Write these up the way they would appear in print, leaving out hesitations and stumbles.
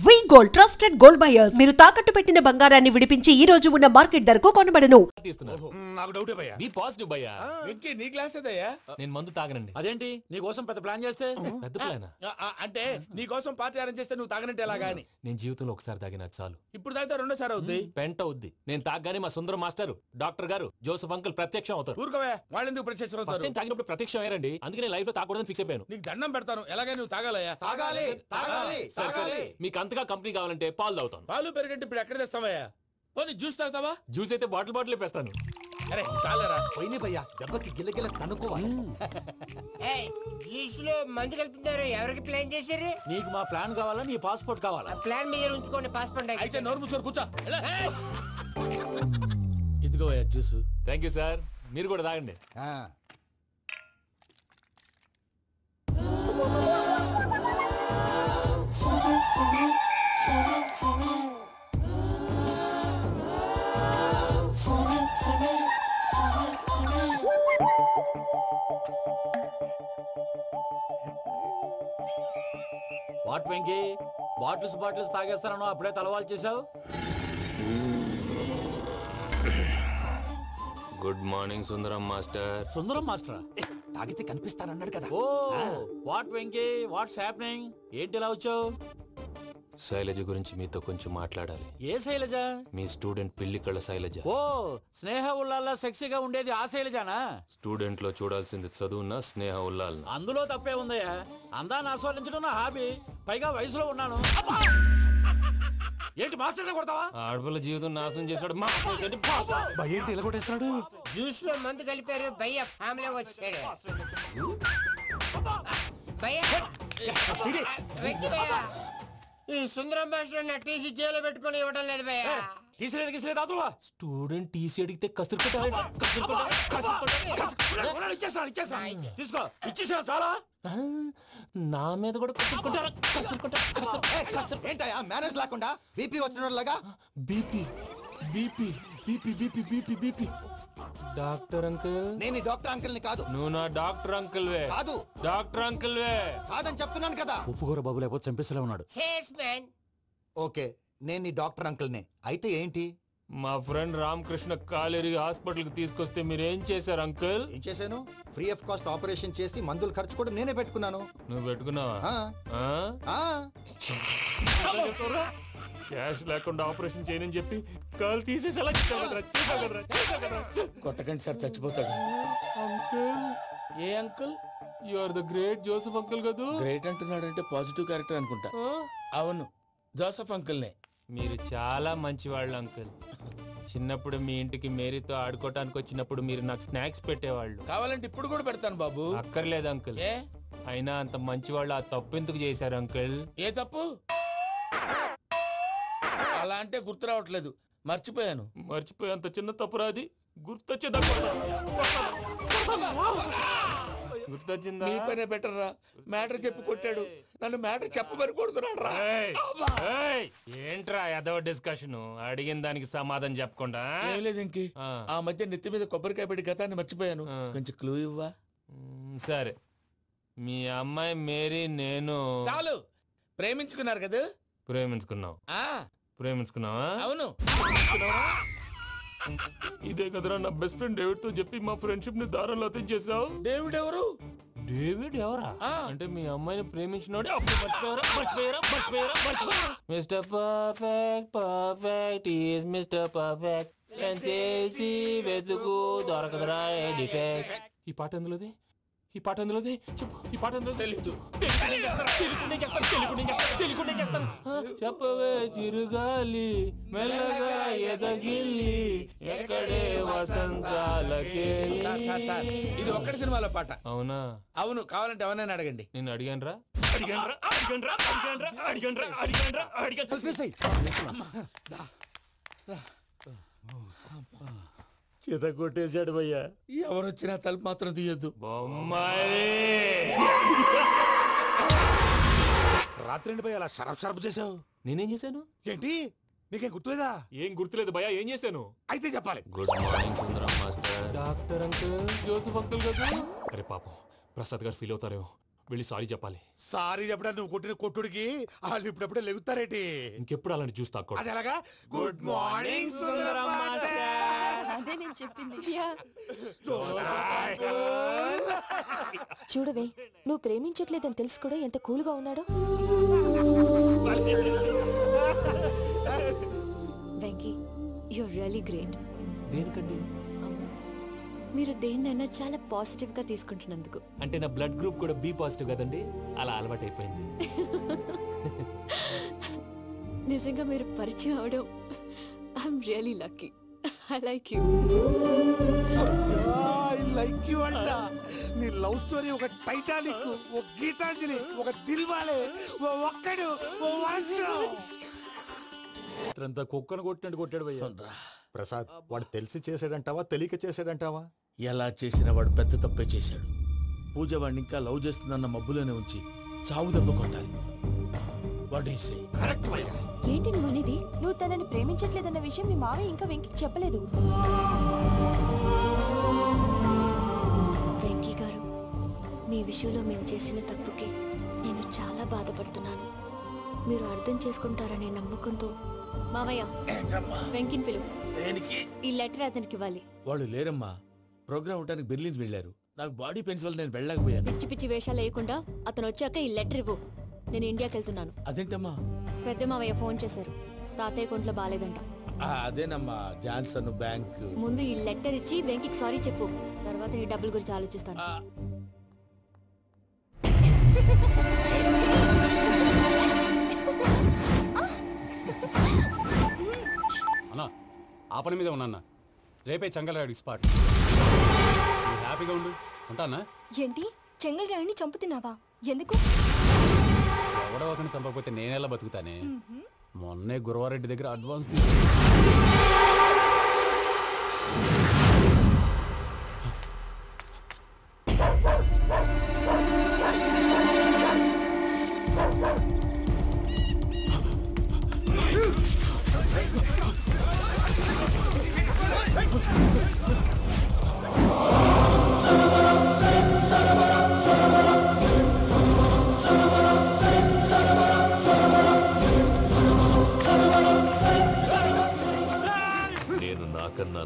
వి gold trusted gold buyers మీరు తాకట్టు పెట్టిన బంగారాన్ని విడిపించి ఈ రోజు ఉన్న మార్కెట్ ధరకు కొనబడను. నాకు డౌటే భయ్యా. బి పాజిటివ్ భయ్యా. వెంకీ నీ గ్లాస్ ఏదయ్యా? నేను మందు తాగనండి. అదేంటి నీ కోసం పెద్ద ప్లాన్ చేస్తే? పెద్ద ప్లాన్ అంటే నీ కోసం పార్టీ అరేంజ్ చేస్తే నువ్వు తాగనంటే ఎలాగా అని. నేను జీవితంలో ఒకసారి తాగినా చాలు. ఇప్పుడు తాగితే రెండోసారి అవుద్ది. పెంట అవుద్ది. నేను తాగగానే మా సుందరం మాస్టర్, డాక్టర్ గారు, జోసెఫ్ అంకుల్ ప్రత్యక్షం అవుతారు. ఊరుకోవే, వాళ్ళు ఎందుకు ప్రత్యక్షం ఫస్ట్ అవుతారు? టైం తాగినప్పుడు ప్రత్యక్షం అయ్యారండి. అందుకే నేను లైఫ్ లో తాగకూడదని ఫిక్స్ అయిపోయాను. నీకు దండం పెడతాను, ఎలాగే నువ్వు తాగాలయ్యా. తాగాలి తాగాలి సరే, సరే. మీకు అంతగా కంపెనీ కావాలంటే పాలు తాగుతాను. పాలు పెరిగంటే ఇప్పుడు ఎక్కడ తెస్తావయ్యా? పోనీ జ్యూస్ తాగుతావా? జ్యూస్ అయితే బాటిల్ వేస్తాను. అరే చాలరా పోయిన భయ్యా, దెబ్బకి గిల్లగిల్ల కనుక్కోవాలి. జ్యూస్ లో మందు కలుపుతున్నారు. ఎవరికి ప్లాన్ చేశారు? నీకు మా ప్లాన్ కావాలా, నీ పాస్పోర్ట్ కావాలా? ప్లాన్ మీద ఉంచుకోండి, పాస్పోర్ట్ అయితే నోరు మూసుకొని కూర్చో. ఇదిగో జ్యూస్. Thank you sir. మీరు కూడా తాగండి. వాట్ వెంకీ, బాటిల్స్ తాగేస్తాను అప్పుడే తలవాలు చేసావు. Good morning Sundaram master. Sundaram మాస్టరా? తాగితే కనిపిస్తానన్నాడు కదా. Oh what Venky, what's happening? ఏంటి ఇలా వచ్చావు? శైలజ గురించి మీతో కొంచెం మాట్లాడాలి. ఏ శైలజ? మీ స్టూడెంట్ పిల్లి కళ్ళ శైలజ. ఓ స్నేహ ఉల్లాల్లో సెక్సీగా ఉండేది ఆ శైలజానా? స్టూడెంట్ లో చూడాల్సింది చదువున స్నేహ ఉల్లాల్. అందులో తప్పే ఉందయ్యా. అందాన్ని ఆస్వాదించడం నా హాబీ. పైగా వయసులో ఉన్నాను. ఏంటి మాస్టర్ కొడతావా? ఆడపిల్ల జీవితం నాశనం చేశాడు. ఏంటి ఇలా కొట్టేస్తున్నాడు? జ్యూస్ లో మందు కలిపారు. భయ్య ఫ్యామిలీ వచ్చాడు. భయ్య వెక్కి భయ్య, ఈ సుందరం భాష నా టీసీ జైలు పెట్టుకుని ఇవ్వడం లేదు భయ్య. స్టూడెంట్ టీసీ అడిగితే తీసుకో, ఇచ్చేసాను చాలా. నా మీద కూడా ఏంటయ్యా మేనేజ్ లేకుండా బీపీ వచ్చినలాగా? BP BP BP BP BP BP. Doctor uncle, నేను ఈ డాక్టర్ అంకుల్ ని కాదు. నువ్వు నా డాక్టర్ అంకుల్ వే. కాదు డాక్టర్ అంకుల్ వే. కాదని చెప్తున్నాను కదా. ఉప్పుకూర బాబు లేకపోతే చంపేసేలా ఉన్నాడు. సేల్స్మెన్. ఓకే, నేను ఈ డాక్టర్ అంకుల్ నే. అయితే ఏంటి? మా ఫ్రెండ్ రామకృష్ణ కాలేరి హాస్పిటల్ కి తీసుకొస్తే మీరేం చేశారు అంకుల్? ఏం చేశాను? ఫ్రీ ఆఫ్ కాస్ట్ ఆపరేషన్ చేసి మందులు ఖర్చు కూడా నేనే పెట్టుకున్నాను. నువ్వు పెట్టుకున్నావా? క్యాష్ లేకుండా ఆపరేషన్ చేయనని చెప్పి కాలు తీసేసేలా కొట్టకండి సార్, చచ్చిపోతాడు. అంకుల్, ఏ uncle? You are the great Joseph uncle కదా. గ్రేట్ అంటున్నాడంటే పాజిటివ్ క్యారెక్టర్ అనుకుంటా. అవును, జోసెఫ్ అంకుల్నే. మీరు చాలా మంచివాళ్ళు అంకుల్. చిన్నప్పుడు మీ ఇంటికి మేరీతో ఆడుకోవటానికి వచ్చినప్పుడు మీరు నాకు స్నాక్స్ పెట్టేవాళ్ళు. కావాలంటే ఇప్పుడు కూడా పెడతాను బాబు. అక్కర్లేదు అంకుల్. ఏ అయినా అంత మంచివాళ్ళు ఆ తప్పు ఎందుకు చేశారు అంకుల్? ఏ తప్పు? అలా అంటే గుర్తు రావట్లేదు, మర్చిపోయాను. మర్చిపోయి అంత చిన్న తప్పురా అది? గుర్తొచ్చిందా? నీ పనే బెటర్ రా. మ్యాటర్ చెప్పి కొట్టాడు, నన్ను మ్యాటర్ చెప్పమని కొడుతున్నాడు రా. ఏంట్రా ఎదవ డిస్కషన్? అడిగిన దానికి సమాధానం చెప్పకుండా? ఏం లేదు ఇంకి, ఆ మధ్య నెత్తి మీద కొబ్బరికాయ పెట్టి గతాన్ని మర్చిపోయాను. కొంచెం క్లూ ఇవ్వా? సరే, మీ అమ్మాయి మేరీ నేను చాలు. ప్రేమించుకున్నారు కదా? ప్రేమించుకున్నావు. ప్రేమించుకున్నావా? అవును. ఇదే కదరా నా బెస్ట్ ఫ్రెండ్ డేవిడ్ తో చెప్పి మా ఫ్రెండ్షిప్ ని దారంలో అతించేసావు. డేవిడ్ ఎవరు? డేవిడ్ ఎవరా? అంటే మీ అమ్మాయిని ప్రేమించినోడే. Mister perfect, perfect is mister perfect. వెతుకు దొరకదురా డిఫెక్ట్. ఈ పాట ఎందులోది? ఈ పాట ఎందులోది? చెప్పు. ఈ పాట ఎందులో? తెలీదు. చెప్పవే చిరుగాలి మెల్లగా ఎదగిల్లి ఎక్కడే వసంతాలకే. ఇది ఒక్కటి సినిమాలో పాట. అవునా? అవును. కావాలంటే ఎవరైనా అడగండి. నేను అడిగాను. చేత కొట్టేశాడు భయ్యా. ఎవరు వచ్చినా తలుపు మాత్రం తీయద్దు. రాత్రి భయ్య అలా షరఫ్ చేసావు. నేనేం చేశాను? ఏంటి నీకేం గుర్తులేదా? ఏం గుర్తులేదు భయ్యా. ఏం చేశాను? అయితే చెప్పాలి. Good morning Sundaram master. Doctor uncle, Joseph uncle కదా? అరే పాపం, ప్రసాద్ గారు ఫీల్ అవుతారేమో. వెళ్ళి సారీ చెప్పాలి. సారీ చెప్పడా నువ్వు కొట్టిన కొట్టుడికి వాళ్ళు ఇప్పుడప్పుడే లెగుతారేటి. ఇంకెప్పుడు అలాంటి జ్యూస్ తాక్కూడదు. అది ఎలాగా? Good morning Sundaram master. అదే నేను చెప్పింది. చూడవే, నువ్వు ప్రేమించట్లేదని తెలుసు కూడా ఎంత కూల్గా ఉన్నాడో. Venky, you're really great. దేనికండి? మీరు దేన్నైనా చాలా పాజిటివ్ గా తీసుకుంటున్నందుకు. అంటే నా బ్లడ్ గ్రూప్ కూడా బి పాజిటివ్ కదండి, అలా అలవాటు అయిపోయింది. నిజంగా మీరు పరిచయం అవడం I'm really lucky. I like you. I like you అంట. నీ లవ్ స్టోరీ ఒక టైటానిక్, ఒక గీతాంజలి, ఒక దిల్వాలే, ఓ ఒక్కడు, ఓ వర్షం. కుక్కను కొట్టినట్టు కొట్టాడు భయ్యా. ప్రసాద్, వాడు తెలిసి చేసాడంటావా తెలియక చేసాడంటావా? ఎలా చేసినా వాడు పెద్ద తప్పే చేశాడు. పూజ వాడిని ఇంకా లవ్ చేస్తుందన్న మబ్బులోనే ఉంచి చావు దెబ్బ కొట్టాలి. ఏంటి నువ్వు అనేది? నువ్వు తనని ప్రేమించట్లేదన్న విషయం మీ మావయ్య ఇంకా వెంకీకి చెప్పలేదు. వెంకీ గారు, మీ విషయంలో మేము చేసిన తప్పుకి నేను చాలా బాధపడుతున్నాను. మీరు అర్థం చేసుకుంటారనే నమ్మకంతో. మావయ్య, వెంకిని పిలువు. ఈ లెటర్ అతనికి ఇవ్వాలి. వాళ్ళు లేరమ్మా, ప్రోగ్రామ్ ఉండడానికి బెర్లిన్ వెళ్ళారు. నాకు బాడీ పెయిన్స్ వల్ల నేను వెళ్ళలేకపోయాను. పిచ్చి పిచ్చి వేషాలు వేయకుండా అతను వచ్చాక ఈ లెటర్ ఇవ్వు. నేను ఇండియాకి వెళ్తున్నాను. అదేంటమ్మా? పెద్ద మావయ్య ఫోన్ చేశారు, తాతయ్య కొంట్లో బాలేదంట. అదేనమ్మా, జాన్సన్ బ్యాంక్. ముందు ఈ లెటర్ ఇచ్చి వెంకికి సారీ చెప్పు, తర్వాత నీ డబ్బుల గురించి ఆలోచిస్తాను. అన్నా, ఆ పని మీద ఉన్నా. రేపే చెంగల్రాయుడికి స్పాట్. హ్యాపీగా ఉండు. ఉంటానా? ఏంటి, చెంగల్రాయుడిని చంపుతున్నావా? ఎందుకు? ఎవడో ఒకరిని చంపకపోతే నేనెలా బతుకుతానే. మొన్నే గురవారెడ్డి దగ్గర అడ్వాన్స్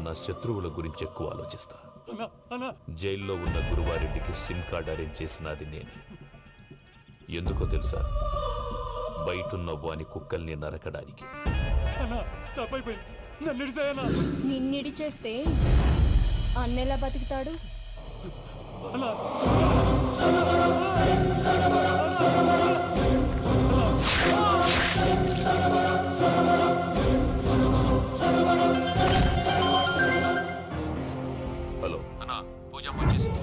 నా శత్రువుల గురించి ఎక్కువ ఆలోచిస్తా. జైల్లో ఉన్న గురువారెడ్డికి సిమ్ కార్డ్ అరేంజ్ చేసినది నేనే. ఎందుకో తెలుసా? బయటున్న వాని కుక్కల్ని నరకడానికి. నిన్నిడి చేస్తే అన్నెలా బతుకుతాడు? హలో అన్నా, పూజ వచ్చేసింది.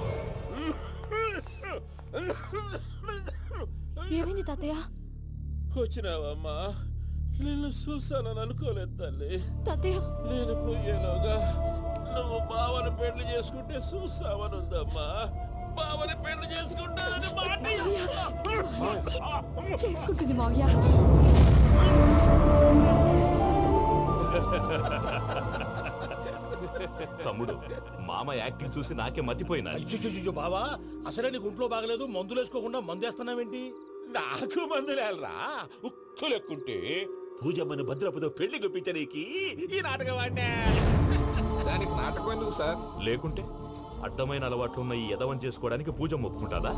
ఏమైంది తాతయ్య? వచ్చినావమ్మా? నిన్ను చూసానని అనుకోలేదు తల్లి. తాతయ్య, నేను పోయేలోగా నువ్వు బావని పెళ్లి చేసుకుంటే చూసావని ఉందమ్మా. బావని పెళ్లి చేసుకుంటానని మాట చేసుకుంటుంది మావయ్య. తమ్ముడు, మామ యాక్టింగ్ చూసి నాకే మతిపోయినా. బావా, అసలే నీకు ఒంట్లో బాగలేదు, మందులు వేసుకోకుండా మందు వేస్తున్నావేంటి? నాకు మందులేలరా, ఉక్కు లెక్కుంటే పూజమ్మని భద్రపదో పెళ్లి గుప్పించడానికి ఈ నాటకం వాడినా. దానికి నాటకం ఎందుకు సార్? లేకుంటే అడ్డమైన అలవాట్లున్న ఈ యదవం చేసుకోవడానికి పూజమ్మ ఒప్పుకుంటాదా?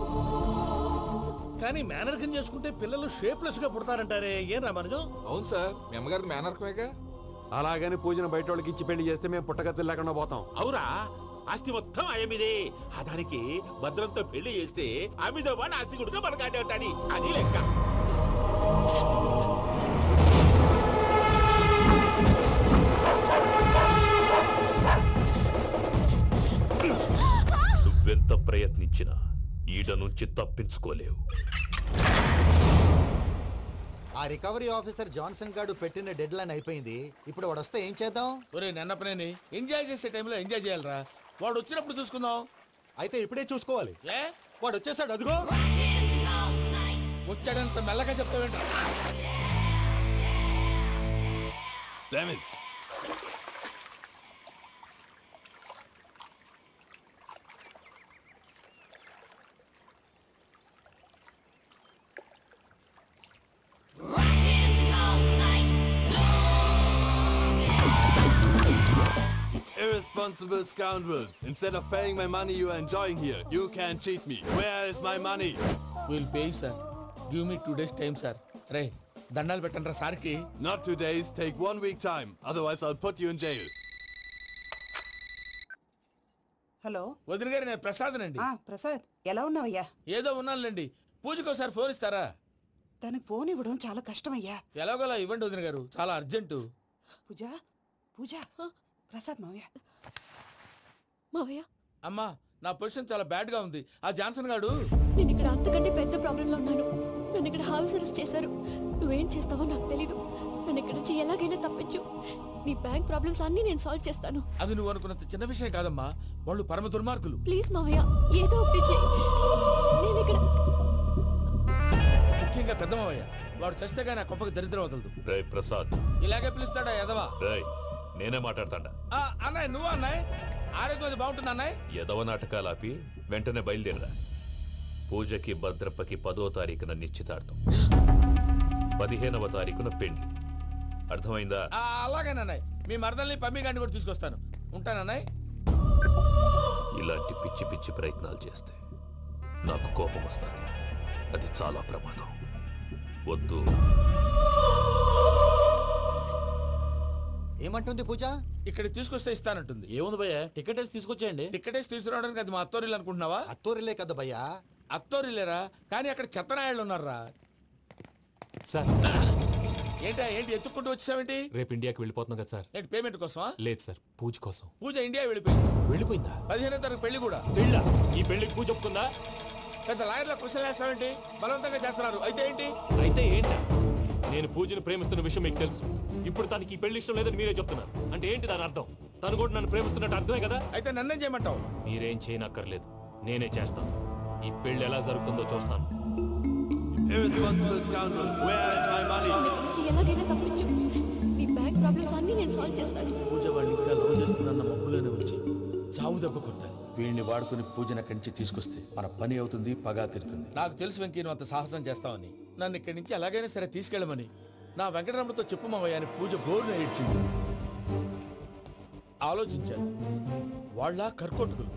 కానీ మేనర్కం చేసుకుంటే పిల్లలు షేప్లెస్ గా పుడతారంటారే, ఏం రామానుజం? అవును సార్, మీ అమ్మగారికి మేనర్కమేగా. అలాగని పూజను బయట వాళ్ళకి ఇచ్చి పెళ్లి చేస్తే మేము పుట్టగతులు లేకుండా పోతాం. అవురా, ఆస్తి మొత్తం ఆయమిదే. ఆ దానికి భద్రంతో పెళ్లి చేస్తే ఆమెతో పాటు ఆస్తి కూడా మనకాడే ఉంటాని, అది లెక్క. నువ్వెంత ప్రయత్నించినా ఈడ నుంచి తప్పించుకోలేవు. ఆ రికవరీ ఆఫీసర్ జాన్సన్ గారు పెట్టిన డెడ్ లైన్ అయిపోయింది. ఇప్పుడు వాడు వస్తే ఏం చేద్దాం? ఒరే నన్నపనేని, ఎంజాయ్ చేసే టైంలో ఎంజాయ్ చేయాలరా. వాడు వచ్చినప్పుడు చూసుకుందాం. అయితే ఇప్పుడే చూసుకోవాలి. ఏ, వాడు వచ్చేసాడు, అదిగో. వచ్చాడంత మెల్లగా చెప్తావేంట? Irresponsible scoundrels. Instead of paying my money you are enjoying here, you can cheat me. Where is my money? Will pay sir. Give me 2 days time sir. రే దండాలు పెట్టండి రా సార్కి. Not 2 days, take 1 week time. Otherwise I'll put you in jail. Hello వదిన గారు, నేను ప్రసాదనండి. ప్రసాద్ ఎలా ఉన్నావయ్యా? ఏదో ఉన్నానులేండి. పూజకి ఒకసారి ఫోన్ ఇస్తారా? తనకు ఫోన్ ఇవ్వడం చాలా కష్టమయ్యా. ఎలాగోలా ఇవ్వండి వదిన గారు, చాలా అర్జెంటు. పూజ పూజ ప్రసాద్ మావయ్య. మావయ్య, అమ్మా నా పొజిషన్ చాలా బ్యాడ్ గా ఉంది. ఆ జాన్సన్ గాడు. నేను ఇక్కడ అంతకంటే పెద్ద ప్రాబ్లంలో ఉన్నాను. నన్ను ఇక్కడ హౌస్ అరెస్ట్ చేశారు. నువ్వేం చేస్తావో నాకు తెలీదు. నన్ను ఇక్కడ నుంచి ఎలాగైనా తప్పించు. నీ బ్యాంక్ ప్రాబ్లమ్స్ అన్ని నేను సాల్వ్ చేస్తాను. అది నువ్వు అనుకున్నంత చిన్న విషయం కాదమ్మా. వాళ్ళు పరమ దుర్మార్గులు. ప్లీజ్ మావయ్య, ఏదో ఒకటి చెయ్యి. నేను ఇక్కడ ముఖ్యంగా పెద్ద మావయ్య, వాడు చస్తే కానీ ఆ కొంపకి దరిద్రం వదలదు. రే ప్రసాద్, ఇలాగే పిలుస్తాడా ఎదవా? రేయ్ నేనే మాట్లాడతాడా? అన్నయ్య నువ్వు అన్నయ్య, ఆరోగ్యం అది బాగుంటుంది అన్నయ్య. ఎదవ నాటకాలు ఆపి వెంటనే బయలుదేరరా. పూజకి భద్రప్పకి 10వ తారీఖున నిశ్చితార్థం, 15వ తారీఖున పెళ్లి. అర్థమైందా? అలాగేనన్నయ్య. మీ మరదల్ని పమ్మి గాండి కూడా తీసుకొస్తాను. ఉంటానన్నయ్య. ఇలాంటి పిచ్చి పిచ్చి ప్రయత్నాలు చేస్తే నాకు కోపం వస్తుంది. అది చాలా ప్రమాదం. వద్దు. ఏమంటుంది పూజ? ఇక్కడ తీసుకొస్తే ఇస్తానంటుంది. ఏముంది భయ్యా, టికెట్ వేసి తీసుకొచ్చేయండి. టికెట్ వేసి తీసుకురావడానికి అది మా అత్తోరిల్లు అనుకుంటున్నావా? అత్తూరిలే కదా భయ్యా. అత్తోరిల్లేరా, కానీ అక్కడ చెత్తనాయాళ్ళు ఉన్నారా. సార్ ఏంటి ఎత్తుక్కుంటూ వచ్చావేంటి? రేపు ఇండియాకి వెళ్ళిపోతున్నాం కదా సార్. ఏంటి పేమెంట్ కోసమా? లేదు సార్, పూజ కోసం. పూజ ఇండియా వెళ్ళిపోయింది. వెళ్ళిపోయిందా? 15వ తారీఖు పెళ్లి కూడా. పెళ్ళా? ఈ పెళ్లికి పూజ ఒప్పుకుందా? పెద్ద లాయర్ల క్వశ్చన్ వేస్తావేంటి? బలవంతంగా చేస్తున్నారు. అయితే ఏంటి? అయితే ఏంటా? నేను పూజను ప్రేమిస్తున్న విషయం మీకు తెలుసు. ఇప్పుడు తనకి ఈ పెళ్లి ఇష్టం లేదని మీరే చెప్తున్నారు. అంటే ఏంటి దాని అర్థం? తను కూడా నన్ను ప్రేమిస్తున్నట్టు అర్థమే కదా. అయితే నన్నేం చేయమంటావు? మీరేం చేయనక్కర్లేదు, నేనే చేస్తాను. ఈ పెళ్లి ఎలా జరుగుతుందో చూస్తాను. Irresponsible scoundrel. Where is my money? ఇక్కడ నుంచి ఎలాగైనా తప్పించు. నీ బ్యాంక్ ప్రాబ్లమ్స్ అన్ని నేను సాల్వ్ చేస్తాను. పూజ వాడిని ఇంకా లవ్ చేస్తున్న మబ్బులోనే ఉంచి చావు దెబ్బ కొట్టాలి. వీడిని వాడుకుని పూజన కంచి తీసుకొస్తే మన పని అవుతుంది, పగా తిరుతుంది. నాకు తెలుసు వెంకీ నువ్వు అంత సాహసం చేస్తావని. నన్ను ఇక్కడి నుంచి ఎలాగైనా సరే తీసుకెళ్ళమని నా వెంకటరమణతో చెప్పు మావయ్య అని పూజ బోరున ఏడ్చింది. ఆలోచించాను. వాళ్ళ కర్కోటకులు,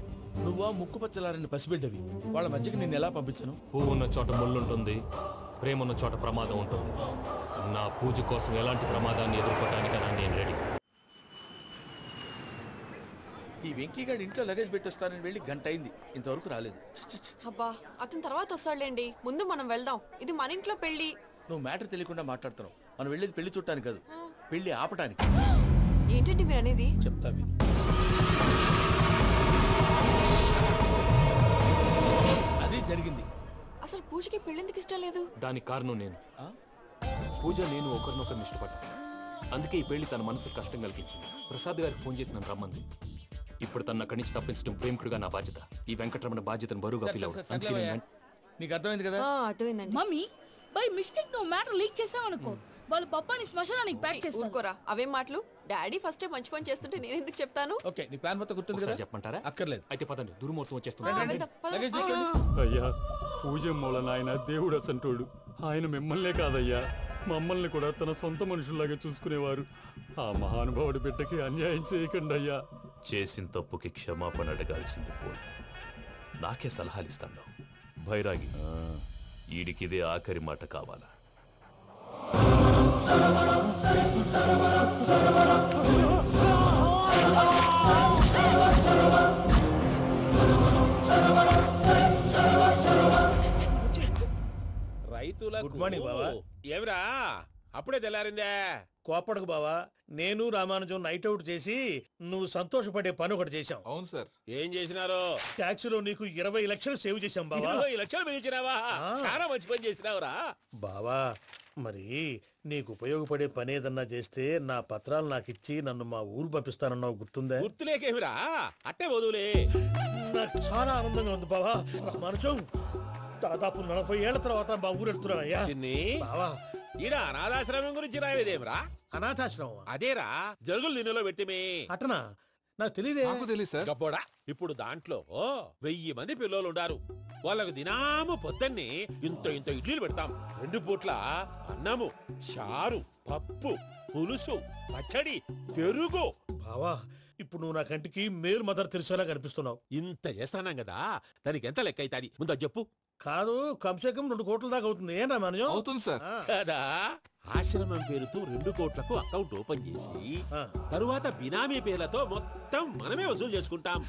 నువ్వా ముక్కుపచ్చలారని పసిబిడ్డవి. వాళ్ళ మధ్యకి నేను ఎలా పంపించను? పువ్వు ఉన్న చోట ముళ్ళుంటుంది, ప్రేమ ఉన్న చోట ప్రమాదం ఉంటుంది. నా పూజ కోసం ఎలాంటి ప్రమాదాన్ని ఎదుర్కోవడానికైనా నేను రెడీ. ఈ వెంకీగాడి ఇంట్లో లగేజ్ పెట్టొస్తానని వెళ్ళి గంట అయింది, ఇంతవరకు రాలేదు. అబ్బా, అతని తర్వాత వస్తాడులేండి. ముందు మనం వెళ్దాం. ఇది మన ఇంట్లో పెళ్లి. నువ్వు మ్యాటర్ తెలియకుండా మాట్లాడుతున్నావు. మనం వెళ్ళేది పెళ్లి చూడటానికి కాదు, పెళ్లి ఆపటానికి. ఏంటండి మీరు అనేది? చెప్తా విను. అది జరిగింది. అసలు పూజకి పెళ్ళెందుకు ఇష్టం లేదు? దానికి కారణం నేను. పూజ నేను ఒకరినొకరిని ఇష్టపడ్డా. అందుకే ఈ పెళ్లి తన మనసుకు కష్టం కలిగించింది. ప్రసాద్ గారికి ఫోన్ చేసి నన్ను రమ్మంది. ఇప్పుడు తన అక్కడి నుంచి తప్పించడం ప్రేమికుడుగా నా బాధ్యత. ఈ వెంకటరమణ బాధ్యతను బరువుగా ఫీల్ అవుతుంది. నీకు అర్థమైంది కదా? అర్థమైందండి. మమ్మీ బై మిస్టేక్ నువ్వు మ్యాటర్ లీక్ చేసావనుకో, వాళ్ళు పప్పాని శ్మశానానికి ప్యాక్ చేస్తారు. ఊరుకోరా, అవేం మాటలు. డాడీ ఫస్ట్ మంచి పని చేస్తుంటే నేను ఎందుకు చెప్తాను? ఓకే, నీ ప్లాన్ మొత్తం గుర్తుంది కదా? చెప్పమంటారా? అక్కర్లేదు. అయితే పదండి, దుర్ముహూర్తం వచ్చేస్తుంది. అయ్యా, పూజ మూలన ఆయన దేవుడు అసంటోడు. ఆయన మిమ్మల్నే కాదయ్యా, మమ్మల్ని కూడా తన సొంత మనుషుల్లాగా చూసుకునేవారు. ఆ మహానుభావుడి బిడ్డకి అన్యాయం చేయకండి అయ్యా. చేసిన తప్పుకి క్షమాపణ అడగాల్సింది పోయి నాకే సలహాలు ఇస్తాను. భైరాగి, ఈడికిదే ఆఖరి మాట కావాలా? రైతుల గుడ్ మార్నింగ్ బావా. ఏమిరా అప్పుడే తెల్లారిందే? కోపడకు బావా, నేను రామానుజం నైట్ అవుట్ చేసి నువ్వు సంతోషపడే పని ఒకటి చేశాం. అవును సార్. ఏం చేసినారు? ట్యాక్సీలో నీకు 20 లక్షలు సేవ్ చేశాం బావా. 20 లక్షలు మిగిల్చినావా? చాలా మంచి పని చేసినావురా బావా. మరి నీకు ఉపయోగపడే పని ఏదన్నా చేస్తే నా పత్రాలు నాకు ఇచ్చి నన్ను మా ఊరు పంపిస్తానన్నావు, గుర్తుందా? గుర్తులేకేమిరా, అట్టే వదులే. నాకు చాలా ఆనందంగా ఉంది బావా. రామానుజం, దాదాపు 40 ఏళ్ల తర్వాత మా ఊరు ఎడుతున్నానయ్యా. బావా, ఈడ అనాథాశ్రమం గురించి రాయలేదేమిరా? అనాథాశ్రమం అదేరా, జరుగులు నిన్నలో పెట్టిమే. అటనా? నాకు తెలియదే. నాకు తెలియదు సార్. గబ్బోడా ఇప్పుడు దాంట్లో 1000 మంది పిల్లలు ఉండారు. వాళ్ళకు దినాము పొద్దున్నే ఇంత ఇంత ఇడ్లీలు పెడతాం. 2 పూట్ల అన్నము, చారు, పప్పు, పులుసు, పచ్చడి, పెరుగు. బావా ఇప్పుడు నువ్వు నా కంటికి మేరు మదర్ తెరిసేలా కనిపిస్తున్నావు. ఇంత చేస్తానం కదా, దానికి ఎంత లెక్క అవుతుంది ముందు అది చెప్పు. కాదు కమ్సే కమ్ 2 కోట్ల దాకా అవుతుంది. ఏనా మనజం? అవుతుంది సార్. కదా ఆశ్రమం పేరుతో 2 కోట్లకు అకౌంట్ ఓపెన్ చేసి తరువాత బినామీ పేర్లతో మొత్తం మనమే వసూలు చేసుకుంటాం.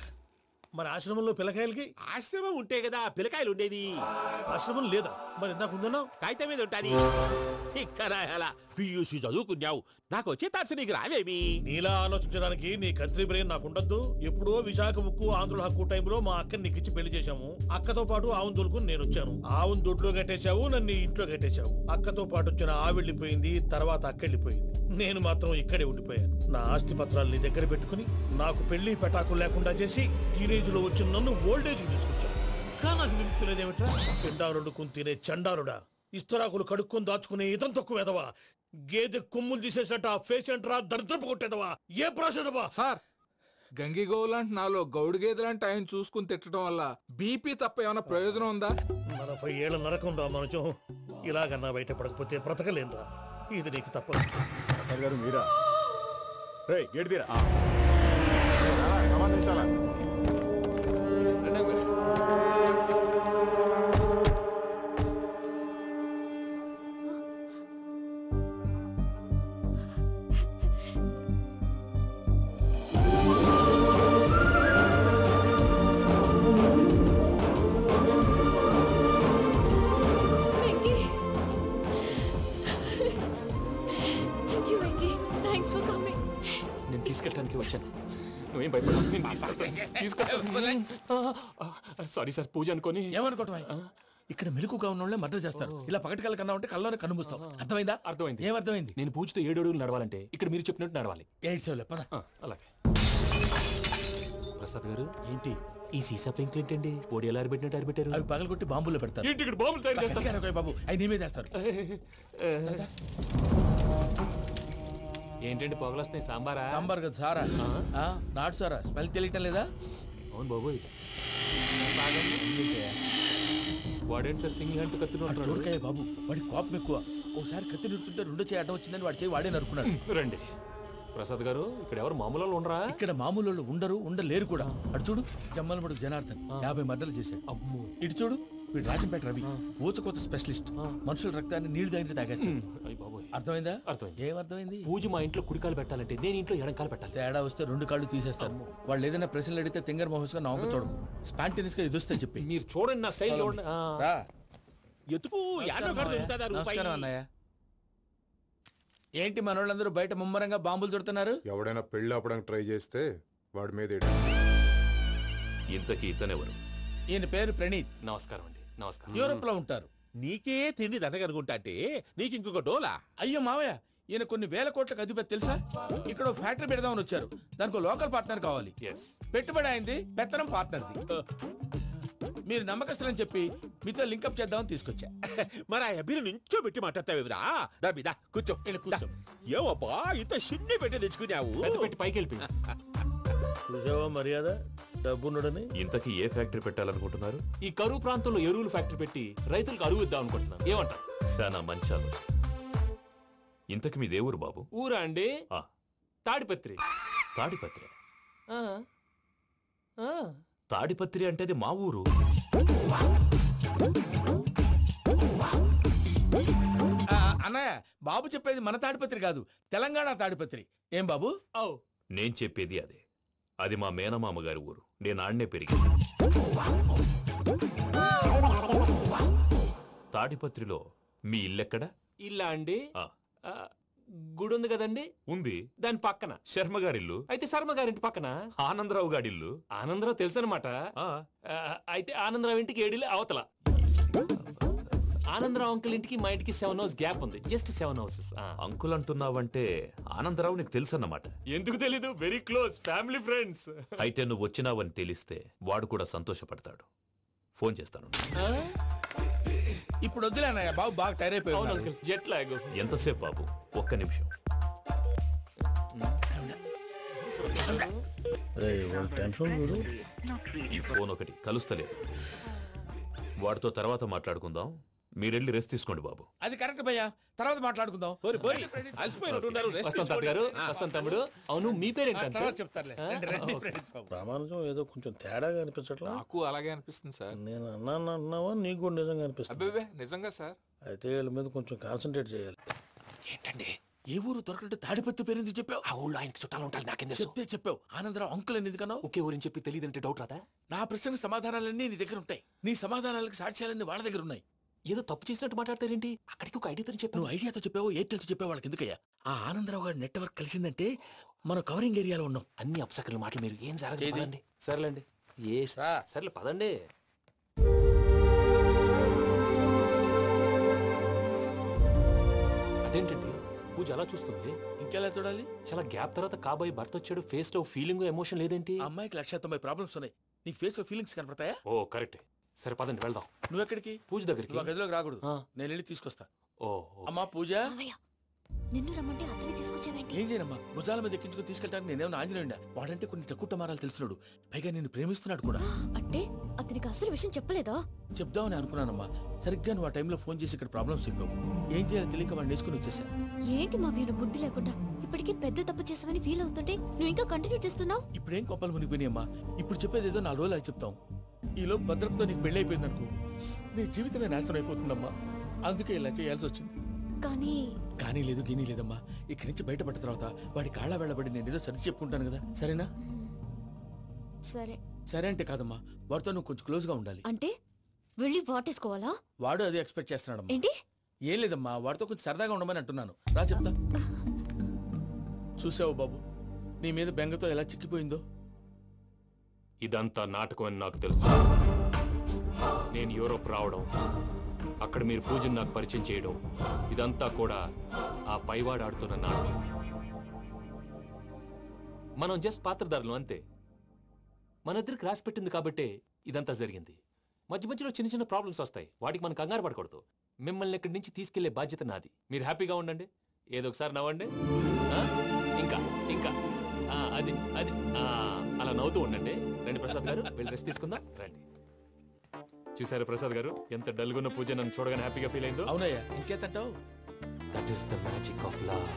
మరి ఆశ్రమంలో పిల్లకాయలకి? ఆశ్రమం ఉంటే కదా పిల్లకాయలు ఉండేది. ఆశ్రమం లేదా? మరి ఇందాక ఉందన్నావు. కాగితం మీద ఉంటాది. ఇక్కడ ఎలా పియూసీ చదువుకున్నావు, నాకు వచ్చే తాట్స్ నీకు రావేమి? నీలా ఆలోచించడానికి నీ కత్రి బ్రెయిన్ నాకు ఉండద్దు. ఎప్పుడో విశాఖ ఉక్కు ఆంధ్రుల హక్కు టైంలో మా అక్కని నీకిచ్చి పెళ్లి చేశాము. అక్కతో పాటు ఆవును దొడుకుని నేను వచ్చాను. ఆవును దొడ్లో కట్టేశావు, నన్ను ఇంట్లో కట్టేశావు. అక్కతో పాటు వచ్చిన ఆవిళ్ళిపోయింది, తర్వాత అక్కెళ్ళిపోయింది. నేను మాత్రం ఇక్కడే ఉండిపోయాను. నా ఆస్తి పత్రాలు నీ దగ్గర పెట్టుకుని నాకు పెళ్లి పెటాకులు లేకుండా చేసి టీనేజ్ లో వచ్చిన నన్ను ఓల్డేజ్ తీసుకొచ్చాను. కానీ నాకు విముక్తి లేదేమిట్రా? పిండారుడుకుని తినే చండారుడా, ఇస్తరాకులు కడుక్కొని దాచుకునే ఇతం తక్కువ ఎదవా, గేదె కొమ్ములు తీసేసట ఆ పేషెంట్ రా దరిద్రపు కొట్టేదవా, ఏ ప్రాసెదవా? సార్ గంగి గోవులాంటి నాలో గౌడు గేదెలాంటి ఆయన చూసుకుని తిట్టడం వల్ల బీపీ తప్ప ఏమైనా ప్రయోజనం ఉందా? 40 ఏళ్ల నరకం రా మనచం. ఇలాగన్నా బయట పడకపోతే బ్రతకలేనురా. ఇది నీకు తప్పదు. సార్ గారు మీరా? రే గేట్ తీరా. సంబంధించాలా? నేను తీసుకెళ్ళడానికి వచ్చాను. నువ్వేం భయపడవు, నేను తీసుకెళ్తాను. సారీ సార్, పూజ అనుకోని. ఏమనుకోవటం? ఇక్కడ మెలకుగా ఉన్న వాళ్ళే మర్డర్ చేస్తారు. ఇలా పగటి కళ్ళ కన్నా ఉంటే కళ్ళలోనే కనుమూస్తావు. అర్థమైందా? అర్థమైంది. ఏమర్థమైంది? నేను పూజతో 7 అడుగులు నడవాలంటే ఇక్కడ మీరు చెప్పినట్టు నడవాలి. 8 సేవలే పద. అలాగే. ప్రసాద్ గారు ఏంటి ఈ సీసా పెంకులు ఏంటండి? పొడి ఎలా అరబెట్టినట్టు అరబెట్టారు? అవి పగలగొట్టి బాంబుల్లో పెడతారు. ఏంటి ఇక్కడ బాంబులు తయారు చేస్తారు? బాబు అవి నీ మీద వేస్తారు. ఏంటండి పొగలొస్తున్నాయి? సాంబారా? సాంబార్ కదా సారా. నాటు సారా. స్మెల్ తెలియటం లేదా? అవును బాబోయ్. వాడేంటి సార్ సింగిల్ హ్యాండ్ కత్తి చూడకాయ బాబు, వాడి కోపం ఎక్కువ. ఒకసారి కత్తి నిరుతుంటే 2 చేయి అడ్డం వచ్చిందని వాడి చేయి వాడే నరుకున్నాడు. రండి ప్రసాద్ గారు, ఇక్కడ ఎవరు మామూలు వాళ్ళు ఉండరా? ఇక్కడ మామూలు వాళ్ళు ఉండరు, ఉండలేరు కూడా. అటు చూడు, జమ్మలమడు జనార్దన్ 50 మర్డర్లు చేశాడు. ఇటు చూడు, వీడు రాజంపేట రవి ఊచకోత స్పెషలిస్ట్. మనుషుల రక్తాన్ని నీళ్లు దగ్గర తాగేస్తాడు. అర్థమైందా? అర్థమైంది. ఏమర్థమైంది? పూజ మా ఇంట్లో కుడికాలు పెట్టాలంటే నేను ఇంట్లో ఎడంకాలు పెట్టాలి. తేడా వస్తే 2 కాళ్ళు తీసేస్తారు. వాళ్ళు ఏదైనా ప్రశ్నలు అడిగితే తింగర్ మహోస్ గా నవ్వు చూడకు. స్పాంటినియస్ గా ఎదుస్తే చెప్పి. మీరు చూడండి నా స్టైల్ చూడండి. ఎత్తుకు నమస్కారం అన్నయ్య. ఏంటి మనోళ్ళందరూ బయట ముమ్మరంగా బాంబులు దొరుకుతున్నారు? ఎవడైనా పెళ్లి ఆపడానికి ట్రై చేస్తే వాడి మీద ఇంతకీ ఇతనెవరు? ఈయన పేరు ప్రణీత్. నమస్కారం అండి. నమస్కారం. యూరోప్ లో ఉంటారు. నీకే తిండి దండగనుకుంటా అంటే నీకు ఇంకొక డోలా? అయ్యో మావయ్య, ఈయన కొన్ని వేల కోట్లకు అధిపతి తెలుసా? ఇక్కడ ఫ్యాక్టరీ పెడదామని వచ్చారు. దానికి లోకల్ పార్ట్నర్ కావాలి. పెట్టుబడి అయింది, పెత్తనం పార్ట్నర్ది. మీరు నమ్మకస్తులని చెప్పి మీతో లింకప్ చేద్దామని తీసుకొచ్చా. మరి ఆ అబ్బిని నుంచో పెట్టి మాట్లాడతావేమిరా? రబిదా కూర్చో. ఏవబ్బా ఇంత సిన్ని పెట్టి తెచ్చుకున్నావు? పెట్టి పైకి వెళ్ళిపోయి చూసావా మర్యాద డబ్బున్నడని. ఇంతకీ ఏ ఫ్యాక్టరీ పెట్టాలనుకుంటున్నారు? ఈ కరువు ప్రాంతంలో ఎరువులు ఫ్యాక్టరీ పెట్టి రైతులకు అరువు ఇద్దాం అనుకుంటున్నాను. ఏమంటారు? శానా మంచాలు. ఇంతకి మీ దేవురు బాబు? ఊరా అండి? తాడిపత్రి. తాడిపత్రి? తాడిపత్రి అంటే అది మా ఊరు. అన్నయ్య, బాబు చెప్పేది మన తాడిపత్రి కాదు, తెలంగాణ తాడిపత్రి. ఏం బాబు? నేను చెప్పేది అదే. అది మా మేనమామ గారి ఊరు. నేను ఆడనే పెరిగింది. తాడిపత్రిలో మీ ఇల్లెక్కడ? ఇల్లా అండి? గుడి ఉంది కదండి? ఉంది. దాని పక్కన శర్మ గారిల్లు. అయితే శర్మ గారింటి పక్కన ఆనందరావు గారిల్లు. ఆనందరావు తెలుసు అనమాట. అయితే ఆనందరావు ఇంటికి 7 అవతల. ఆనందరావు అంకుల్ ఇంటికి మా ఇంటికి 7 hours గ్యాప్ ఉంది. Just 7 hours. అంకుల్ అంటున్నావంటే ఆనందరావు నీకు తెలుసు అన్నమాట. ఎందుకు తెలీదు? Very close family friends. అయితే నువ్వు వచ్చినావని తెలిస్తే వాడు కూడా సంతోషపడతాడు. ఫోన్ చేస్తాను. ఇప్పుడు వద్దులే అన్నయ్య, బాబు బాగా టైర్ అయిపోయాడు. Jet lag. ఎంతసేపు బాబు? ఒక్క నిమిషం. ఈ ఫోన్ ఒకటి కలుస్తలేదు. వాడితో తర్వాత మాట్లాడుకుందాం. మీరెళ్ళి రెస్ట్ తీసుకోండి బాబు. అది కరెక్ట్ భయ్యా, తర్వాత మాట్లాడుకుందాం. వస్తాం తమ్ముడు. అవును మీ పేరేంటి? తర్వాత చెప్తారులే. రామానుజం ఏదో కొంచెం తేడాగా అనిపించట్లా? నాకు అలాగే అనిపిస్తుంది సార్. నేను అన్నావా నీకు కూడా నిజంగా అనిపిస్తుంది? అబ్బే నిజంగా సార్. అయితే వీళ్ళ మీద కొంచెం కాన్సన్ట్రేట్ చేయాలి. ఏంటండి ఏ ఊరు దొరకట్టు తాడిపత్రి పేరు ఎందుకు చెప్పావు? ఆ ఊళ్ళో ఆయనకి చుట్టాలు ఉంటారు. నాకేం చెప్తే చెప్పావు. ఆనందరావు అంకుల్ అని ఎందుకన్నావు? ఒకే ఊరిని చెప్పి తెలియదంటే డౌట్ రాదా? నా ప్రశ్నకు సమాధానాలన్నీ నీ దగ్గర ఉంటాయి. నీ సమాధానాలకు సాక్ష్యాలన్నీ వాళ్ళ దగ్గర ఉన్నాయి. ఏదో తప్పు చేసినట్టు మాట్లాడతారేంటి? అక్కడికి ఒక ఐడియాతో చెప్పావు. నువ్వు ఐడియాతో చెప్పావు, ఎయిర్టెల్తో చెప్పావు. వాళ్ళకి ఎందుకయ్యా? ఆ ఆనందరావు గారి నెట్వర్క్ కలిసిందంటే మనం కవరింగ్ ఏరియాలో ఉన్నాం. అన్ని అప్సకర్ల మాటలు మీరు ఏం జరగదండి. సర్లేండి. సర్లే పదండి. అదేంటండి పూజ అలా చూస్తుంది? ఇంకెలా చూడాలి? చాలా గ్యాప్ తర్వాత కాబోయే భర్త వచ్చాడు. ఫేస్ లో ఫీలింగ్ ఎమోషన్ లేదేంటి? అమ్మాయికి 190 ప్రాబ్లమ్స్ ఉన్నాయి. నీకు ఫేస్ లో ఫీలింగ్స్ కనపడతాయా? ఓ కరెక్టే. సరే పదండి వెళ్దాం. నువ్వెక్కడికి? పూజ దగ్గరికి. నువ్వు గదిలోకి రాకూడదు. నేను వెళ్ళి తీసుకొస్తా. ఓ అమ్మా పూజ, నిన్ను రమ్మంటే అతన్ని తీసుకొచ్చావేంటి? ఏం చేయనమ్మా, భుజాల మీద ఎక్కించుకుని తీసుకెళ్ళడానికి నేనేమన్నా ఆంజనేయుడా? వాడంటే కొన్ని తక్కువ టమారాలు తెలిసినాడు, పైగా నేను ప్రేమిస్తున్నాడు కూడా. అంటే అతనికి అసలు విషయం చెప్పలేదా? చెప్దామని అనుకున్నానమ్మా. సరిగ్గా నువ్వు ఆ టైంలో ఫోన్ చేసి ఇక్కడ ప్రాబ్లమ్స్ చెప్పావు. ఏం చేయాలో తెలియక వాడిని నేర్చుకుని వచ్చేసా. ఏంటి మా వీరు బుద్ధి లేకుండా ఇప్పటికీ పెద్ద తప్పు చేసావని ఫీల్ అవుతుంటే నువ్వు ఇంకా కంటిన్యూ చేస్తున్నావు? ఇప్పుడేం కొప్పలు మునిగిపోయినాయమ్మా. ఇప్పుడు చెప్పేది ఏదో 4 రోజులు అది చెప్తాం. ఈలో భద్రతతో నీకు పెళ్లి అయిపోయింది అనుకో, నీ జీవితమే నాశనం అయిపోతుందమ్మా. అందుకే ఇలా చేయాల్సి వచ్చింది. కానీ లేదు గీనీ లేదమ్మా. ఇక్కడి నుంచి బయటపడ్డ తర్వాత వాడి కాళ్ళ వెళ్ళబడి నేను ఏదో సరి చెప్పుకుంటాను కదా, సరేనా? సరే అంటే కాదమ్మా, వాడితో నువ్వు కొంచెం క్లోజ్ గా ఉండాలి. అంటే వెళ్ళి వాటేసుకోవాలా? వాడు అదే ఎక్స్పెక్ట్ చేస్తున్నాడమ్మా. ఏంటి? ఏం లేదమ్మా, వాడితో కొంచెం సరదాగా ఉండమని అంటున్నాను. రా చెప్తా. చూసావు బాబు, నీ మీద బెంగతో ఎలా చిక్కిపోయిందో. ఇదంతా నాటకం అని నాకు తెలుసు. నేను యూరోప్ రావడం, అక్కడ మీరు పూజను నాకు పరిచయం చేయడం, ఇదంతా కూడా ఆ పైవాడు ఆడుతున్న నాటకం. మనం జస్ట్ పాత్రధారులు అంతే. మన ఇద్దరికి రాసి పెట్టింది కాబట్టే ఇదంతా జరిగింది. మధ్య మధ్యలో చిన్న చిన్న ప్రాబ్లమ్స్ వస్తాయి, వాటికి మనం కంగారు పడకూడదు. మిమ్మల్ని ఇక్కడి నుంచి తీసుకెళ్లే బాధ్యత నాది. మీరు హ్యాపీగా ఉండండి, ఏదో ఒకసారి నవ్వండి. ఇంకా ఇంకా అది అది అలా నవ్వుతూ ఉండండి. రండి ప్రసాద్ గారు, వెళ్ళి రెస్ట్ తీసుకుందాం. రండి. చూసారా ప్రసాద్ గారు, ఎంత డల్గున్న పూజ నన్ను చూడగానే హ్యాపీగా ఫీల్ అయిందో? అవునయ్యా, ఇంకేతంటావు? That is the magic of love.